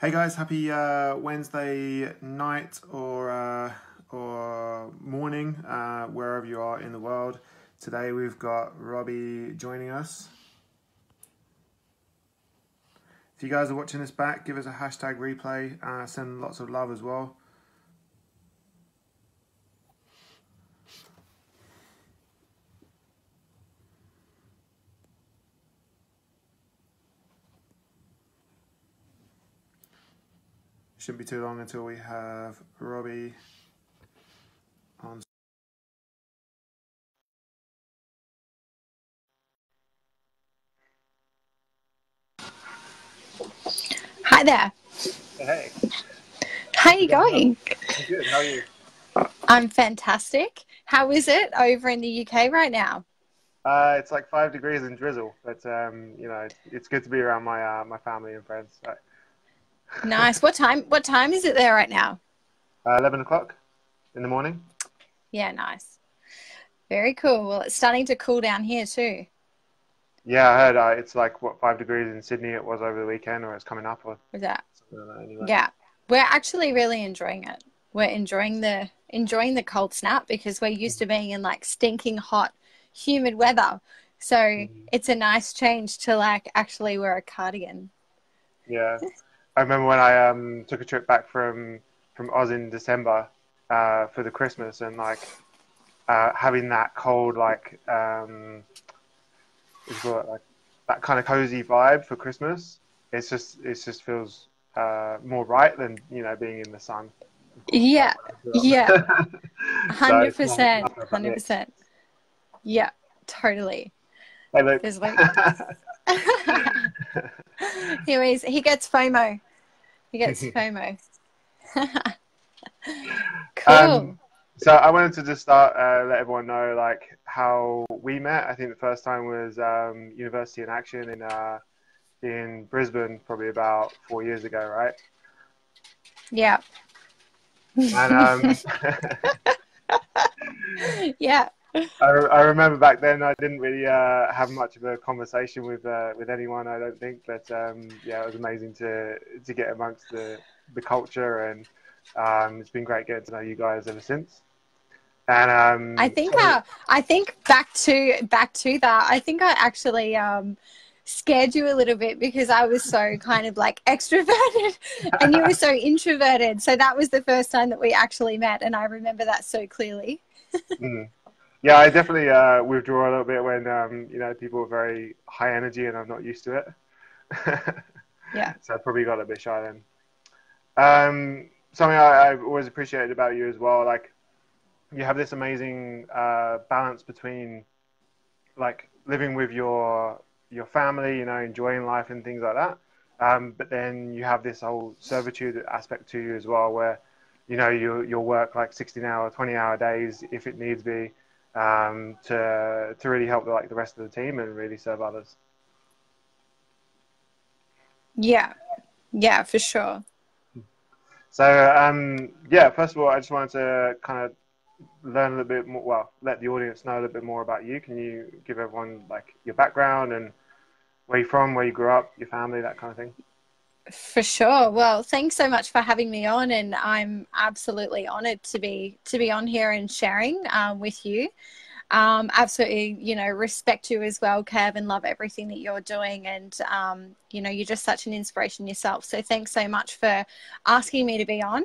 Hey guys, happy Wednesday night or morning, wherever you are in the world. Today we've got Robbie joining us. If you guys are watching this back, give us a hashtag replay, send lots of love as well. Shouldn't be too long until we have Robbie on. Hi there. Hey. How are you going? I'm good. How are you? I'm fantastic. How is it over in the UK right now? It's like 5 degrees and drizzle, but you know, it's good to be around my family and friends. So, Nice. What time is it there right now? 11 o'clock in the morning. Yeah, nice. Very cool. Well, it's starting to cool down here too. Yeah, I heard it's like what 5 degrees in Sydney it was over the weekend, or it's coming up, or Is that? something like that. Anyway. Yeah. We're actually really enjoying it. We're enjoying the cold snap because we're used to being in like stinking hot, humid weather. So it's a nice change to like actually wear a cardigan. Yeah, I remember when I took a trip back from Oz in December for the Christmas, and like having that cold what do you call it, like that kind of cozy vibe for Christmas. It just feels more right than being in the sun. Of course, Yeah. Yeah. so it's not 100%. nothing about it. 100%. Yeah, totally. Hey, Luke. There's like he gets FOMO. He gets FOMO. Um, Cool. so I wanted to just start let everyone know like how we met. I think the first time was University in Action in Brisbane, probably about 4 years ago, right? Yeah. And Yeah. I remember back then I didn't really have much of a conversation with anyone, I don't think, but yeah, it was amazing to get amongst the culture, and it's been great getting to know you guys ever since. And I think back to that, I think I actually scared you a little bit because I was so kind of like extroverted and you were so introverted. So that was the first time that we actually met and I remember that so clearly. mm, yeah, I definitely withdraw a little bit when people are very high energy and I'm not used to it. Yeah. So I probably got a bit shy then. Something I've always appreciated about you as well, like you have this amazing balance between like living with your family, enjoying life and things like that. But then you have this whole servitude aspect to you as well, where you'll work like 16-hour, 20-hour days if it needs be, to really help the rest of the team and really serve others. Yeah. Yeah, for sure. So yeah, first of all, I just wanted to kind of learn a little bit more. Well, let the audience know a little bit more about you. Can you give everyone like your background and where you're from, where you grew up, your family, that kind of thing? For sure. Well, thanks so much for having me on, and I'm absolutely honored to be on here and sharing with you. Absolutely, respect you as well, Kev, and love everything that you're doing. And you're just such an inspiration yourself. So thanks so much for asking me to be on,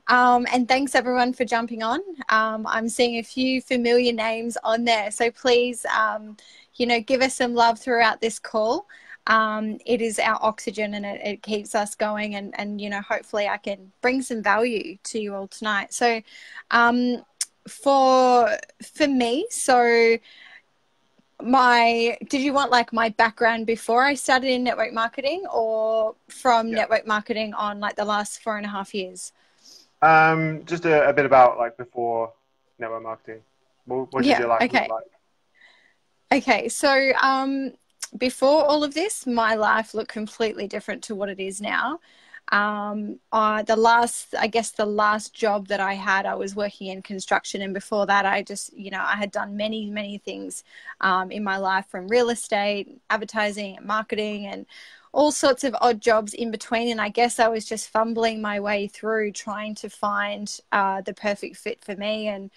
and thanks everyone for jumping on. I'm seeing a few familiar names on there, so please, give us some love throughout this call. It is our oxygen and it keeps us going and hopefully I can bring some value to you all tonight. So for me, so did you want like my background before I started in network marketing or from Yeah. network marketing on like the last 4.5 years? Just a bit about like before network marketing. What did Yeah, your life look okay. like? Okay, so before all of this, my life looked completely different to what it is now. The last job that I had, I was working in construction, and before that, I had done many, many things in my life, from real estate, advertising, and marketing, and all sorts of odd jobs in between. And I guess I was just fumbling my way through trying to find the perfect fit for me. And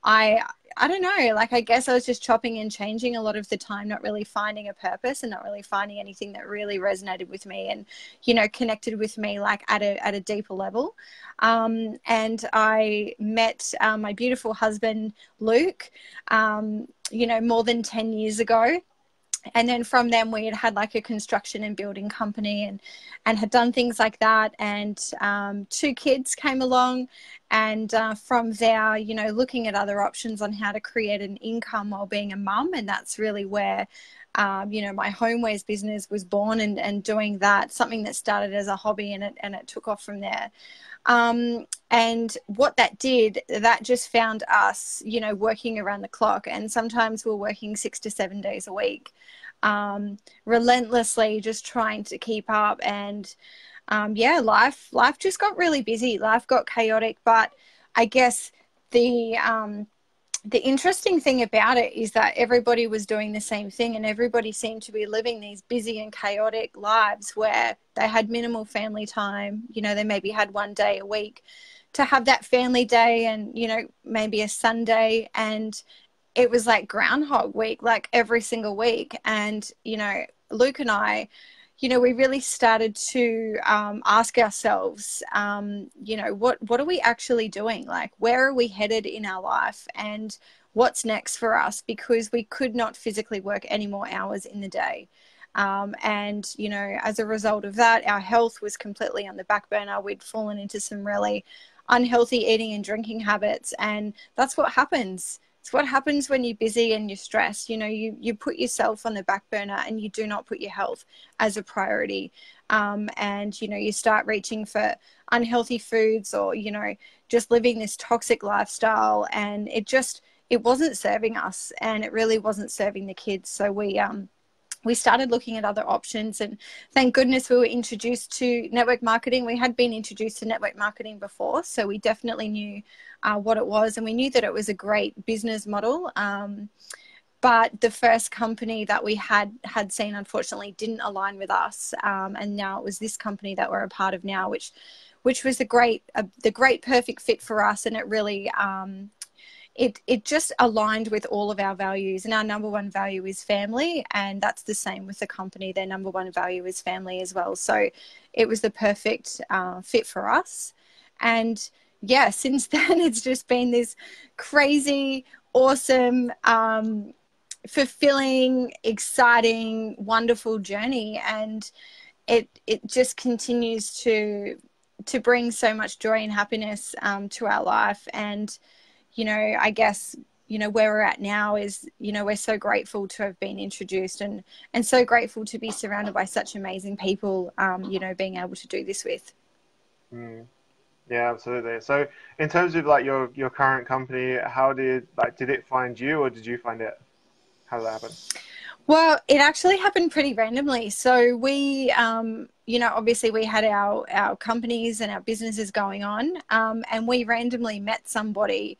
I don't know, like I guess I was just chopping and changing a lot of the time, not really finding a purpose and not really finding anything that really resonated with me and, you know, connected with me like at a deeper level. And I met my beautiful husband, Luke, you know, more than 10 years ago. And then from them we had like a construction and building company and had done things like that, and two kids came along, and from there, you know, looking at other options on how to create an income while being a mum. And that's really where you know, my homewares business was born, and doing that, something that started as a hobby, and it took off from there. And what that did, that just found us, you know, working around the clock. And sometimes we're working 6 to 7 days a week, relentlessly just trying to keep up. And yeah, life just got really busy. Life got chaotic. But I guess the interesting thing about it is that everybody was doing the same thing, and everybody seemed to be living these busy and chaotic lives where they had minimal family time. You know, they maybe had 1 day a week to have that family day, and, you know, maybe a Sunday. And it was like Groundhog Week, like every single week. And, you know, Luke and I, you know, we really started to ask ourselves, you know, what are we actually doing? Like, where are we headed in our life, and what's next for us? Because we could not physically work any more hours in the day. And, you know, as a result of that, our health was completely on the back burner. We'd fallen into some really unhealthy eating and drinking habits. And that's what happens. It's what happens when you're busy and you're stressed. You know, you put yourself on the back burner, and you do not put your health as a priority. And, you know, you start reaching for unhealthy foods, or, you know, just living this toxic lifestyle. And it wasn't serving us, and it really wasn't serving the kids. So we started looking at other options, and thank goodness we were introduced to network marketing. We had been introduced to network marketing before, so we definitely knew what it was, and we knew that it was a great business model. But the first company that we had seen, unfortunately, didn't align with us, and now it was this company that we're a part of now, which was the great perfect fit for us. And it really it just aligned with all of our values. And our number one value is family, and that's the same with the company. Their number one value is family as well. So it was the perfect fit for us. And yeah, since then it's just been this crazy, awesome, fulfilling, exciting, wonderful journey. And it just continues to bring so much joy and happiness to our life. And, you know, I guess, you know, where we're at now is, you know, we're so grateful to have been introduced, and so grateful to be surrounded by such amazing people, you know, being able to do this with. Mm. Yeah, absolutely. So in terms of like your current company, how did it find you, or did you find it? How did that happen? Well, it actually happened pretty randomly. So we, you know, obviously we had our companies and our businesses going on, and we randomly met somebody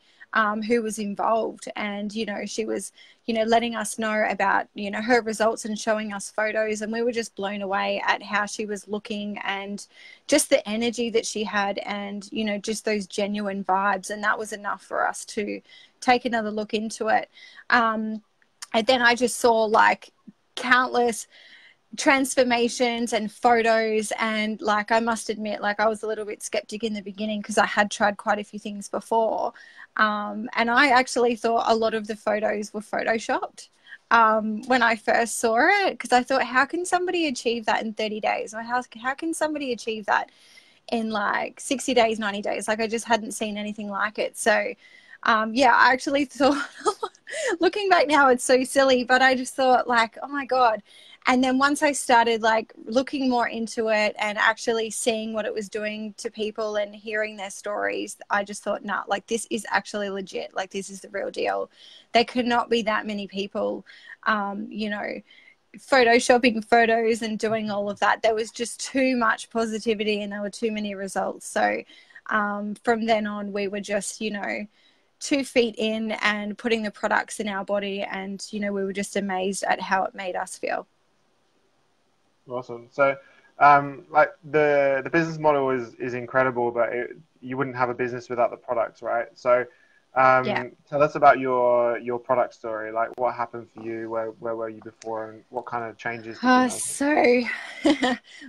who was involved. And, you know, she was, you know, letting us know about, you know, her results and showing us photos. And we were just blown away at how she was looking, and just the energy that she had, and, you know, just those genuine vibes. And that was enough for us to take another look into it. And then I just saw like countless transformations and photos, and like I must admit, like I was a little bit skeptic in the beginning, because I had tried quite a few things before, and I actually thought a lot of the photos were photoshopped when I first saw it, because I thought, how can somebody achieve that in 30 days, or how can somebody achieve that in like 60 days, 90 days? Like I just hadn't seen anything like it. So yeah, I actually thought, looking back now, it's so silly, but I just thought like, oh my God. And then once I started like looking more into it and actually seeing what it was doing to people and hearing their stories, I just thought, nah, like this is actually legit. Like this is the real deal. There could not be that many people, you know, photoshopping photos and doing all of that. There was just too much positivity, and there were too many results. So from then on, we were just, you know, 2 feet in and putting the products in our body, and, you know, we were just amazed at how it made us feel. Awesome. So, like the business model is incredible, but you wouldn't have a business without the products, right? So, Yeah. tell us about your product story. Like, what happened for you? Where were you before, and what kind of changes did you make? So,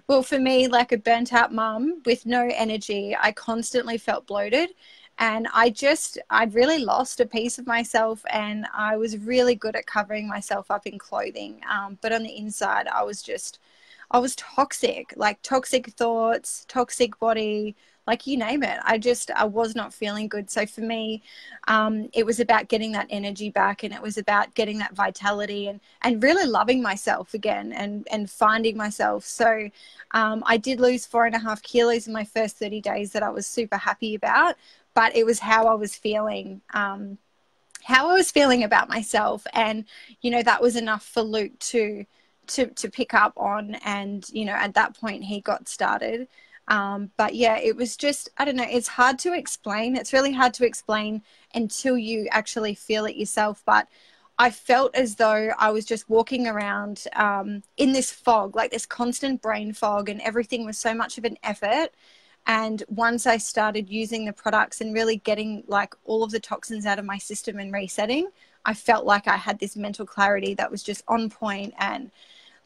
well, for me, like a burnt out mum with no energy, I constantly felt bloated. And I'd really lost a piece of myself, and I was really good at covering myself up in clothing. But on the inside, I was toxic, like toxic thoughts, toxic body, like you name it. I was not feeling good. So for me, it was about getting that energy back, and it was about getting that vitality, and really loving myself again, and finding myself. So I did lose 4.5 kilos in my first 30 days that I was super happy about, but it was how I was feeling. How I was feeling about myself, and that was enough for Luke to pick up on, and at that point he got started. But yeah, it was just, I don't know, it's hard to explain. It's really hard to explain until you actually feel it yourself. But I felt as though I was just walking around in this fog, like this constant brain fog, and everything was so much of an effort. And once I started using the products and really getting like all of the toxins out of my system and resetting, I felt like I had this mental clarity that was just on point, and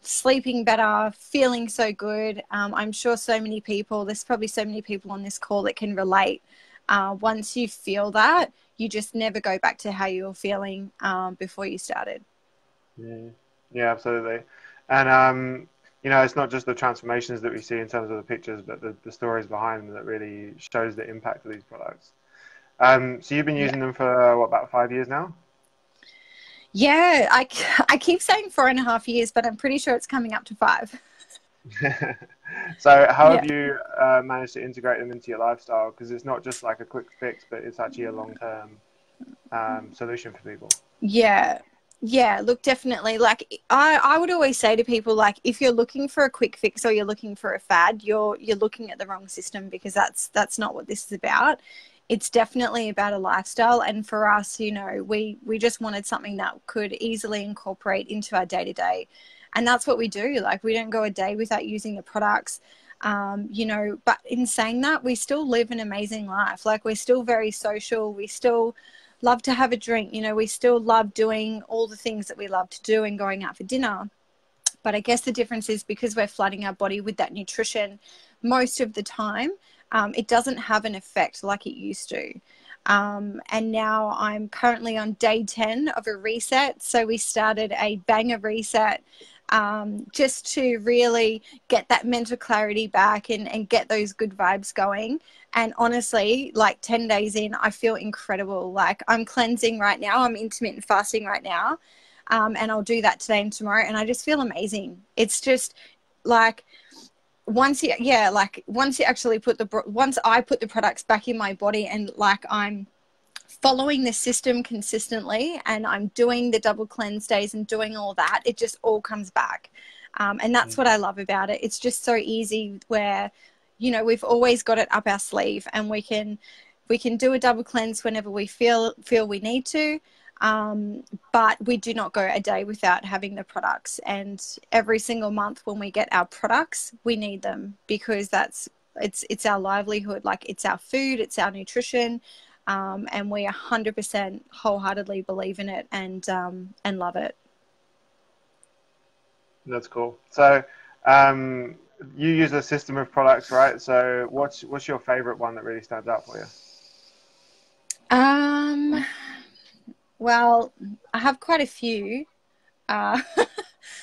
sleeping better, feeling so good. I'm sure there's probably so many people on this call that can relate. Once you feel that, you just never go back to how you were feeling before you started. Yeah, absolutely. And it's not just the transformations that we see in terms of the pictures, but the stories behind them that really shows the impact of these products. So you've been Yeah. using them for what, about 5 years now? Yeah, I keep saying 4.5 years, but I'm pretty sure it's coming up to 5. So how Yeah. have you managed to integrate them into your lifestyle? Because it's not just like a quick fix, but it's actually a long-term solution for people. Yeah. Yeah, look, definitely. Like I would always say to people, like, if you're looking for a quick fix or you're looking for a fad, you're looking at the wrong system, because that's not what this is about. It's definitely about a lifestyle. And for us, we just wanted something that could easily incorporate into our day to day. And that's what we do. Like, we don't go a day without using the products. But in saying that, we still live an amazing life. Like, we're still very social. We still love to have a drink. We still love doing all the things that we love to do and going out for dinner. But I guess the difference is, because we're flooding our body with that nutrition most of the time, it doesn't have an effect like it used to. And now I'm currently on day 10 of a reset. So we started a banger reset, just to really get that mental clarity back, and get those good vibes going. And honestly, like 10 days in, I feel incredible. Like, I'm cleansing right now. I'm intermittent fasting right now. And I'll do that today and tomorrow. And I just feel amazing. It's just like, once you actually once I put the products back in my body, and like I'm following the system consistently, and I'm doing the double cleanse days and doing all that, it just all comes back. And that's what I love about it. It's just so easy, where, we've always got it up our sleeve, and we can do a double cleanse whenever we feel we need to. But we do not go a day without having the products. And every single month when we get our products, we need them, because it's our livelihood. Like, it's our food, it's our nutrition. And we 100% wholeheartedly believe in it, and love it. That's cool. So you use a system of products, right? So what's your favorite one that really stands out for you? Well, I have quite a few. I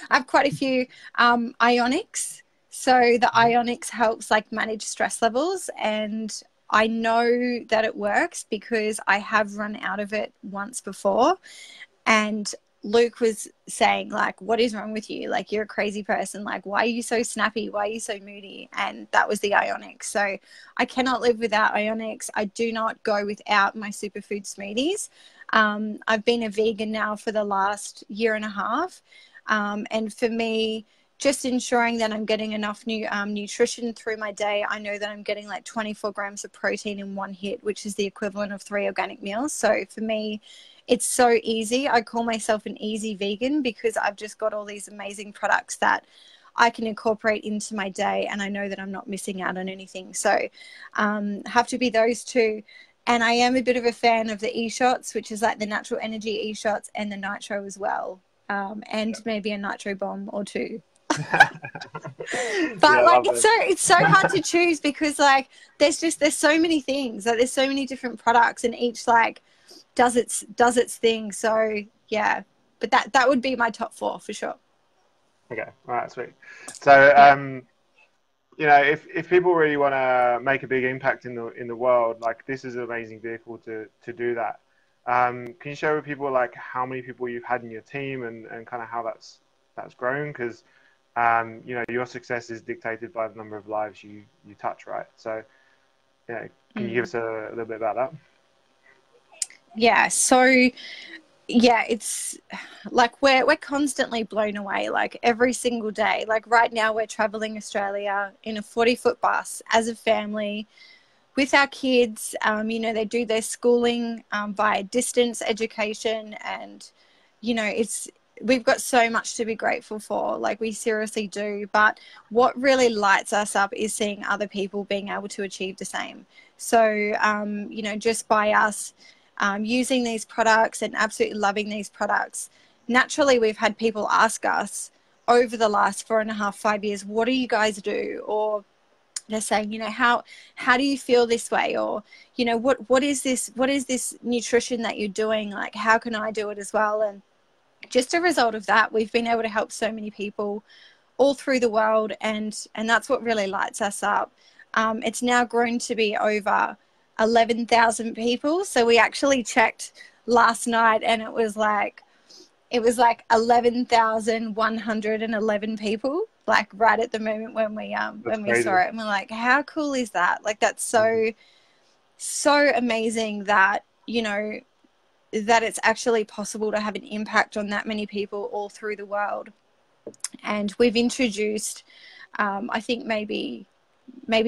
have quite a few ionics. So the ionics helps like manage stress levels, and I know that it works because I have run out of it once before. And Luke was saying, like, what is wrong with you? Like, you're a crazy person. Like, why are you so snappy? Why are you so moody? And that was the ionics. So I cannot live without ionics. I do not go without my superfood smoothies. I've been a vegan now for the last year and a half. And for me, just ensuring that I'm getting enough nutrition through my day. I know that I'm getting like 24 grams of protein in one hit, which is the equivalent of 3 organic meals. So for me, it's so easy. I call myself an easy vegan, because I've just got all these amazing products that I can incorporate into my day, and I know that I'm not missing out on anything. So have to be those two. And I am a bit of a fan of the e-shots, which is like the natural energy e-shots, and the nitro as well, and maybe a nitro bomb or two. But Yeah, like love it's so hard to choose, because like there's so many things, like there's so many different products, and each like does its thing. So yeah, but that would be my top 4 for sure. Okay, all right, sweet. So you know, if people really want to make a big impact in the world, like this is an amazing vehicle to do that. Can you share with people like how many people you've had in your team, and kind of how that's grown? Because you know, your success is dictated by the number of lives you touch, right? So yeah, can you give us a little bit about that? Yeah, so yeah, it's like we're constantly blown away, like every single day. Like right now we're traveling Australia in a 40-foot bus as a family with our kids. You know, they do their schooling via distance education, and you know, we've got so much to be grateful for, like we seriously do. But what really lights us up is seeing other people being able to achieve the same. So you know, just by us using these products and absolutely loving these products, naturally we've had people ask us over the last 4.5, 5 years, what do you guys do? Or they're saying, you know, how do you feel this way? Or, you know, what is this nutrition that you're doing? Like, how can I do it as well? And just a result of that, we've been able to help so many people all through the world, and that's what really lights us up. It's now grown to be over 11,000 people. So we actually checked last night, and it was like 11,111 people, like right at the moment when we saw it, and we're like, how cool is that? Like that's so amazing that, you know, that it's actually possible to have an impact on that many people all through the world. And we've introduced I think maybe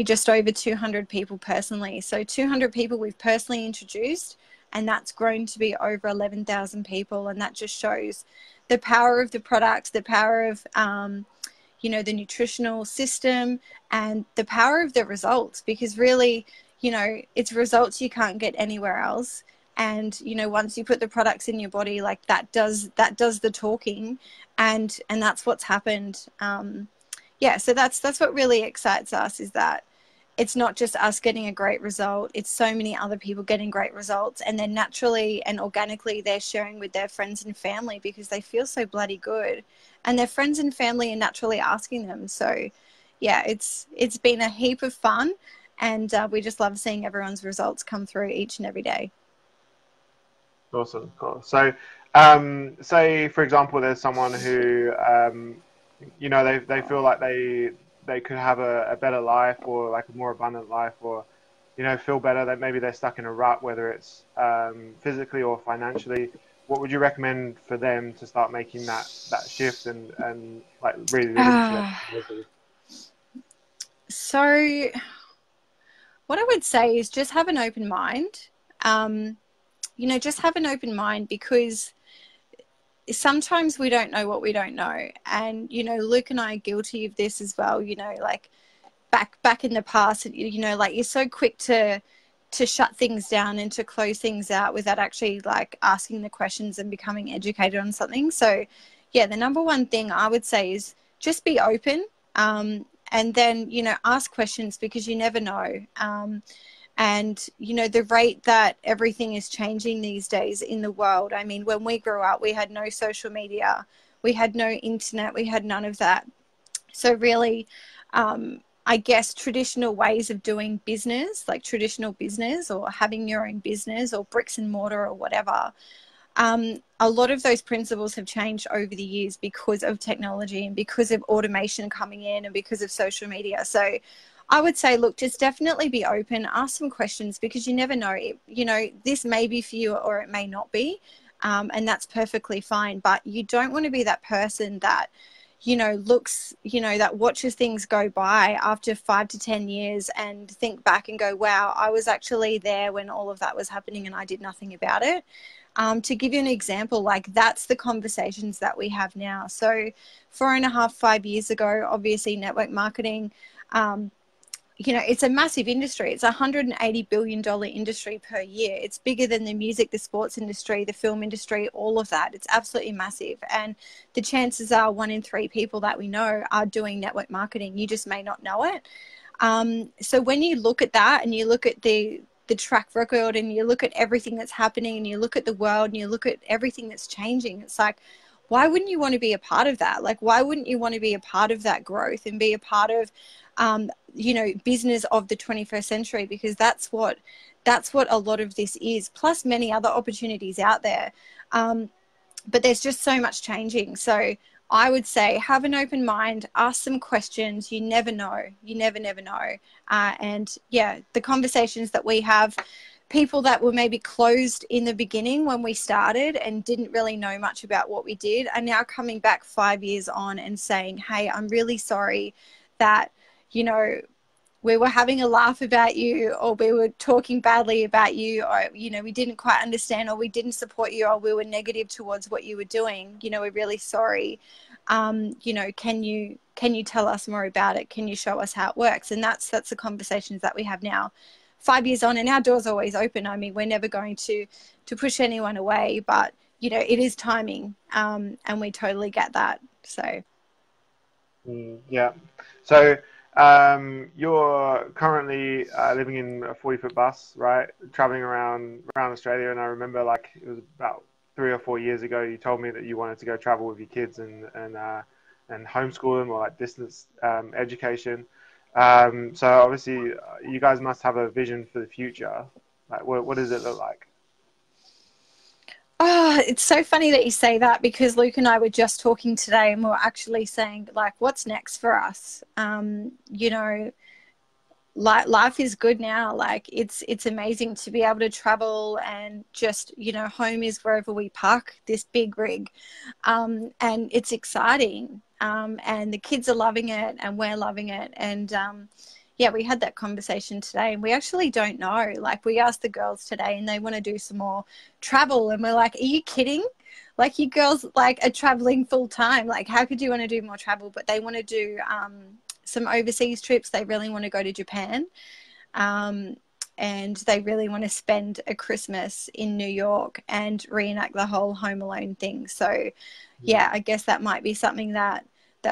just over 200 people personally. So 200 people we've personally introduced, and that's grown to be over 11,000 people. And that just shows the power of the products, the power of, you know, the nutritional system, and the power of the results, because really, you know, it's results you can't get anywhere else. And, you know, once you put the products in your body, like that does the talking, and that's what's happened. Yeah, so that's what really excites us, is that it's not just us getting a great result, it's so many other people getting great results, and then naturally and organically they're sharing with their friends and family because they feel so bloody good, and their friends and family are naturally asking them. So yeah, it's been a heap of fun, and we just love seeing everyone's results come through each and every day. Awesome, cool. So say for example there's someone who you know, they feel like they could have a better life, or like a more abundant life, or, you know, feel better, that maybe they're stuck in a rut, whether it's physically or financially. What would you recommend for them to start making that shift and like really live into it? So what I would say is just have an open mind. You know, just have an open mind, because sometimes we don't know what we don't know. And, you know, Luke and I are guilty of this as well. You know, like back in the past, you know, like you're so quick to shut things down and to close things out without actually like asking the questions and becoming educated on something. So yeah, the number one thing I would say is just be open, and then, you know, ask questions, because you never know. And, you know, the rate that everything is changing these days in the world. I mean, when we grew up, we had no social media, we had no internet, we had none of that. So really, I guess traditional ways of doing business, like traditional business or having your own business or bricks and mortar or whatever, a lot of those principles have changed over the years because of technology and because of automation coming in and because of social media. So I would say, look, just definitely be open, ask some questions, because you never know. You know, this may be for you or it may not be, and that's perfectly fine. But you don't want to be that person that, you know, looks, you know, that watches things go by after 5 to 10 years and think back and go, wow, I was actually there when all of that was happening and I did nothing about it. To give you an example, like that's the conversations that we have now. So 4.5, 5 years ago, obviously network marketing, you know, it's a massive industry. It's a $180 billion industry per year. It's bigger than the music, the sports industry, the film industry, all of that. It's absolutely massive. And the chances are 1 in 3 people that we know are doing network marketing. You just may not know it. So when you look at that and you look at the track record and you look at everything that's happening and you look at the world and you look at everything that's changing, it's like, why wouldn't you want to be a part of that? Like, why wouldn't you want to be a part of that growth and be a part of, you know, business of the 21st century? Because that's what a lot of this is, plus many other opportunities out there. But there's just so much changing. So I would say have an open mind, ask some questions. You never know. You never know. And yeah, the conversations that we have, people that were maybe closed in the beginning when we started and didn't really know much about what we did are now coming back 5 years on and saying, hey, I'm really sorry that, you know, we were having a laugh about you, or we were talking badly about you, or, you know, we didn't quite understand, or we didn't support you, or we were negative towards what you were doing. You know, we're really sorry. You know, can you tell us more about it? Can you show us how it works? And that's the conversations that we have now, 5 years on, and our door's always open. I mean, we're never going to push anyone away, but, you know, it is timing, and we totally get that. So. Yeah. So you're currently living in a 40-foot bus, right? Traveling around Australia. And I remember, like, it was about 3 or 4 years ago, you told me that you wanted to go travel with your kids and homeschool them, or like distance education. So obviously you guys must have a vision for the future. Like, what does it look like? Oh, it's so funny that you say that, because Luke and I were just talking today and we were actually saying, like, what's next for us? You know, life is good now. Like, it's amazing to be able to travel, and just, you know, home is wherever we park this big rig. And it's exciting. And the kids are loving it and we're loving it. And, yeah, we had that conversation today, and we actually don't know. Like, we asked the girls today and they want to do some more travel, and we're like, are you kidding? Like, you girls like are traveling full time. Like, how could you want to do more travel? But they want to do some overseas trips. They really want to go to Japan. And they really want to spend a Christmas in New York and reenact the whole Home Alone thing. So yeah, I guess that might be something that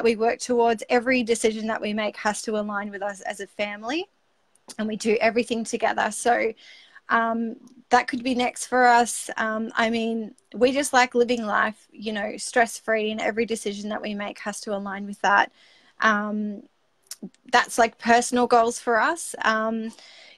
we work towards. Every decision that we make has to align with us as a family, and we do everything together. So that could be next for us. I mean, we just like living life, you know, stress-free, and every decision that we make has to align with that. That's like personal goals for us.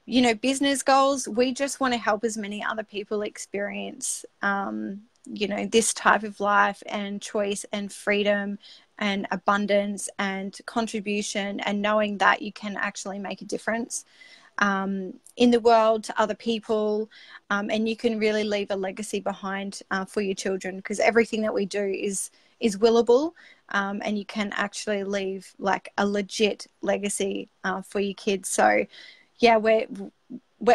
You know, business goals, we just want to help as many other people experience, you know, this type of life and choice and freedom and abundance and contribution, and knowing that you can actually make a difference in the world to other people, and you can really leave a legacy behind for your children, because everything that we do is willable, and you can actually leave like a legit legacy for your kids. So yeah, we're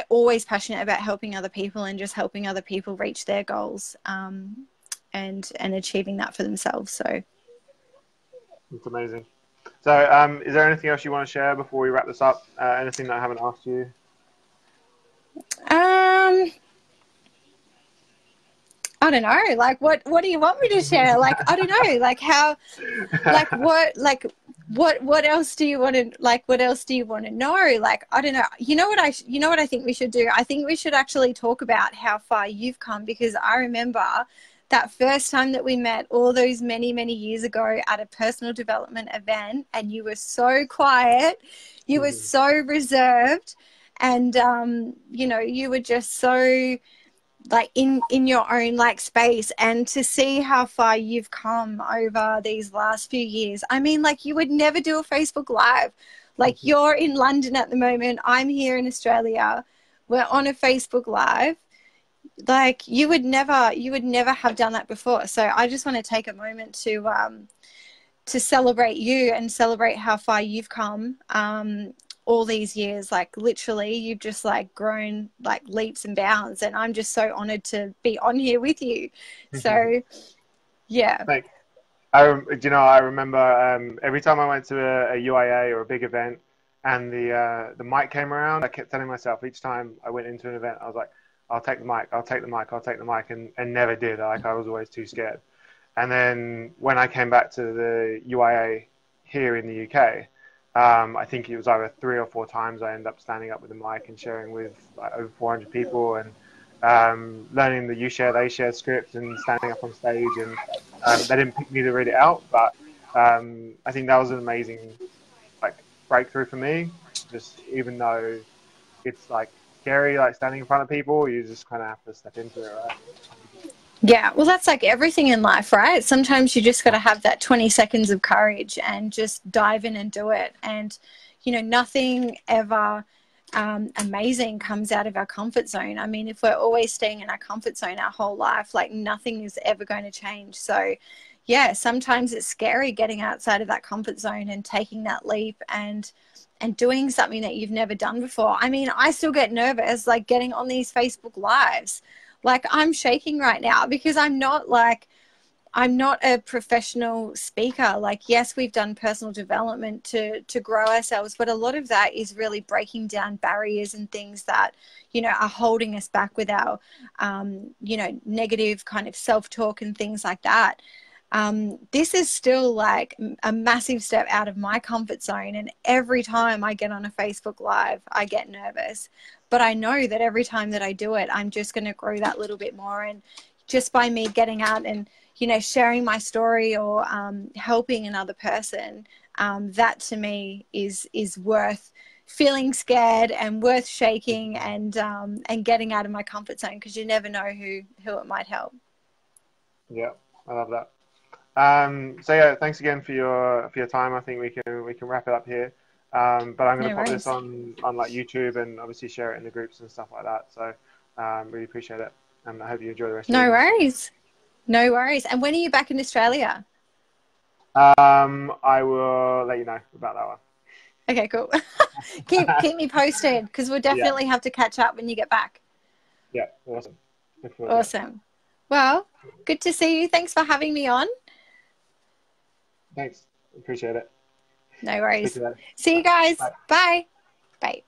always passionate about helping other people and just helping other people reach their goals, and achieving that for themselves. So It's amazing. So is there anything else you want to share before we wrap this up? Anything that I haven't asked you? I don't know. Like, what do you want me to share? Like, I don't know. Like, how, what else do you want to, like, what else do you want to know? Like, I don't know. You know what I think we should do? I think we should actually talk about how far you've come, because I remember that first time that we met all those many, many years ago at a personal development event, and you were so quiet, you were so reserved, and, you know, you were just so like in your own like space. And to see how far you've come over these last few years, I mean, like, you would never do a Facebook Live. Like, you're in London at the moment, I'm here in Australia, we're on a Facebook Live. Like, you would never have done that before. So I just want to take a moment to celebrate you and celebrate how far you've come. all these years. Like literally you've just like grown like leaps and bounds, and I'm just so honored to be on here with you. So yeah. Thanks. I remember every time I went to a UIA or a big event, and the mic came around, I kept telling myself each time I went into an event, I was like, I'll take the mic, I'll take the mic, I'll take the mic, and never did. Like, I was always too scared. And then when I came back to the UIA here in the UK, I think it was either 3 or 4 times I ended up standing up with the mic and sharing with like over 400 people, and learning the you share, they share script and standing up on stage. And they didn't pick me to read it out, but I think that was an amazing like breakthrough for me. Just even though it's like scary, like standing in front of people, you just kind of have to step into it, right? Yeah, well, that's like everything in life, right? Sometimes you just got to have that 20 seconds of courage and just dive in and do it. And, you know, nothing ever amazing comes out of our comfort zone. I mean, if we're always staying in our comfort zone our whole life, like nothing is ever going to change. So, yeah, sometimes it's scary getting outside of that comfort zone and taking that leap and doing something that you've never done before. I mean, I still get nervous, like getting on these Facebook Lives. Like I'm shaking right now because I'm not a professional speaker. Like, yes, we've done personal development to grow ourselves, but a lot of that is really breaking down barriers and things that, you know, are holding us back with our, you know, negative kind of self-talk and things like that. This is still like a massive step out of my comfort zone. And every time I get on a Facebook Live, I get nervous. But I know that every time that I do it, I'm just going to grow that little bit more. And just by me getting out and, you know, sharing my story or helping another person, that to me is worth feeling scared and worth shaking and getting out of my comfort zone, because you never know who it might help. Yeah, I love that. So yeah, thanks again for your time. I think we can wrap it up here. But I'm going to pop this on like YouTube and obviously share it in the groups and stuff like that. So really appreciate it, and I hope you enjoy the rest of your worries. No worries. And when are you back in Australia? I will let you know about that one. Okay, cool. keep me posted, because we'll definitely have to catch up when you get back. Yeah, awesome. Awesome. Well, good to see you. Thanks for having me on. Thanks. Appreciate it. No worries. See you guys. Bye. Bye.